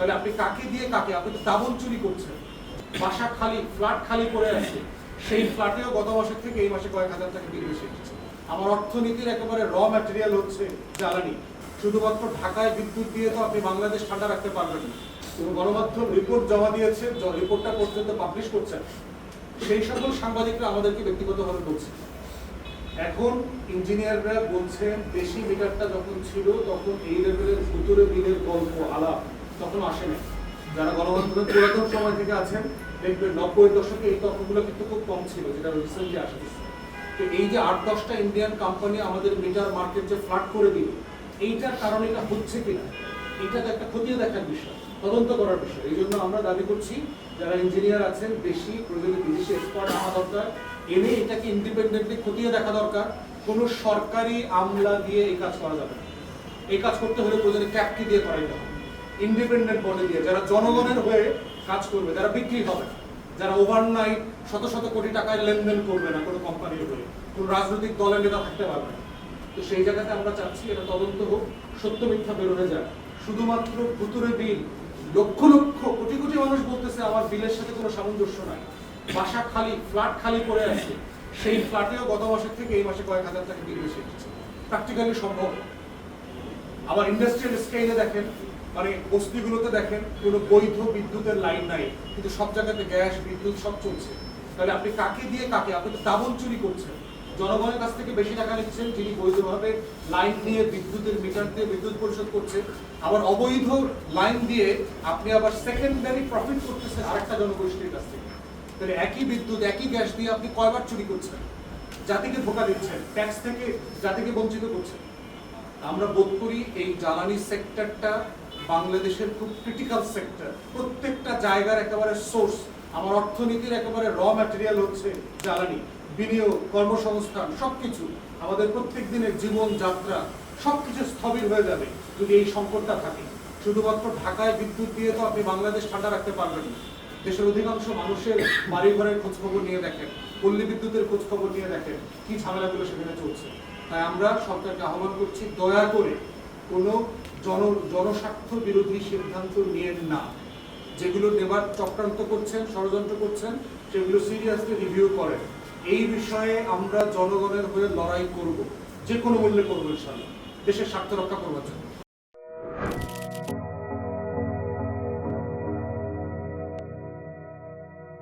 তাহলে আপনি কাকে দিয়ে কাকে, আপনি তো দাবন চুরি করছেন। বাসা খালি, ফ্ল্যাট খালি পড়ে আছে, সেই ফ্ল্যাটেও গত মাসের থেকে এই মাসে কয়েক হাজার টাকা বিল বেশি এসেছে। আমার অর্থনীতির একেবারে র ম্যাটেরিয়াল হচ্ছে জ্বালানি। শুধুমাত্র ঢাকায় বিদ্যুৎ দিয়ে তো আপনি বাংলাদেশ ঠান্ডা রাখতে পারবেন না। গণমাধ্যম রিপোর্ট জমা দিয়েছে, রিপোর্টটা পর্যন্ত পাবলিশ করছেন, সেই সকল সাংবাদিকরা আমাদেরকে ব্যক্তিগতভাবে বলছে। এখন ইঞ্জিনিয়াররা বলছেন দেশি মিটারটা যখন ছিল তখন এই লেভেলের ভুতুরে বিলের গল্প আলাপ তখন আসে না। যারা গণমাধ্যমের পুরাতন সময় থেকে আছেন দেখবেন 90-এর দশকে এই তথ্যগুলো কিন্তু খুব কম ছিল, যেটা রিসেন্টলি আসছে। তো এই যে 8-10টা ইন্ডিয়ান কোম্পানি আমাদের মিটার মার্কেট যে ফ্লাড করে দিল, এইটার কারণে এটা হচ্ছে কিনা এটা তো একটা খতিয়ে দেখার বিষয়, তদন্ত করার বিষয়। এই জন্য আমরা দাবি করছি যারা ইঞ্জিনিয়ার আছেন দেশি প্রয়োজনে বিদেশি এক্সপার্ট আনা দরকার, এনে এটাকে ইন্ডিপেন্ডেন্টলি খতিয়ে দেখা দরকার। কোনো সরকারি আমলা দিয়ে এই কাজ করা যাবে না। এই কাজ করতে হলে প্রয়োজনে ক্যাপটি দিয়ে করাইতে হবে, ইন্ডিপেন্ডেন্ট বডি দিয়ে, যারা জনগণের হয়ে কাজ করবে, যারা বিক্রি হবে, যারা ওভারনাইট শত শত কোটি টাকায় লেনদেন করবে না কোনো কোম্পানির হয়ে, কোনো রাজনৈতিক দলের নেতা থাকতে পারবে না। তো সেই জায়গাতে আমরা চাচ্ছি এটা তদন্ত হোক, সত্য মিথ্যা বেরোনে যায়। শুধুমাত্র ভুতুরে বিল, লক্ষ লক্ষ কোটি কোটি মানুষ বলতেছে আমার বিলের সাথে কোনো সামঞ্জস্য নাই, বাসা খালি, ফ্ল্যাট খালি পড়ে আছে, সেই ফ্ল্যাটেও গত মাসের থেকে এই মাসে কয়েক হাজার টাকা বিল বেশি এসেছে। প্র্যাকটিক্যালি সম্ভব। আবার ইন্ডাস্ট্রিয়াল স্কেলে দেখেন, মানে বস্তিগুলোতে দেখেন কোনো বৈধ বিদ্যুতের লাইন নাই, কিন্তু সব জায়গাতে গ্যাস বিদ্যুৎ সব চলছে। তাহলে আপনি কাকে দিয়ে কাকে, আপনি তো দাবন চুরি করছেন। জনগণের কাছ থেকে বেশি টাকা নিচ্ছেন যিনি বৈধভাবে লাইন নিয়ে বিদ্যুতের মিটার দিয়ে বিদ্যুৎ পরিশোধ করছে, আবার অবৈধ লাইন দিয়ে আপনি আবার সেকেন্ডারি প্রফিট করতেছেন আরেকটা জনগোষ্ঠীর কাছ থেকে। তাহলে একই বিদ্যুৎ একই গ্যাস দিয়ে আপনি কয়বার চুরি করছেন, জাতিকে ধোঁকা দিচ্ছেন, ট্যাক্স থেকে জাতিকে বঞ্চিত করছেন। আমরা বোধ করি এই জ্বালানি সেক্টরটা বাংলাদেশের খুব ক্রিটিক্যাল সেক্টর, প্রত্যেকটা জায়গার একেবারে সোর্স। আমার অর্থনীতির একেবারে র ম্যাটেরিয়াল হচ্ছে জ্বালানি, বিনিয়োগ, কর্মসংস্থান, সবকিছু আমাদের প্রত্যেক দিনের জীবন যাত্রা সবকিছু স্থবির হয়ে যাবে যদি এই সংকটটা থাকে। শুধুমাত্র ঢাকায় বিদ্যুৎ দিয়ে তো আপনি বাংলাদেশ ঠান্ডা রাখতে পারবেন না। দেশের অধিকাংশ মানুষের বাড়ি ঘরের খোঁজ খবর নিয়ে দেখেন, পল্লী বিদ্যুতের খোঁজ খবর নিয়ে দেখেন কি ঝামেলাগুলো সেখানে চলছে। তাই আমরা সরকারকে আহ্বান করছি, দয়া করে কোনো জনস্বার্থ বিরোধী সিদ্ধান্ত নিয়েন না। যেগুলো নেবার চক্রান্ত করছেন, ষড়যন্ত্র করছেন, সেগুলো সিরিয়াসলি রিভিউ করেন। এই বিষয়ে আমরা জনগণের হয়ে লড়াই করব, যে কোনো মূল্যে করবো ইনশাআল্লাহ, দেশের স্বার্থ রক্ষা করবার জন্য।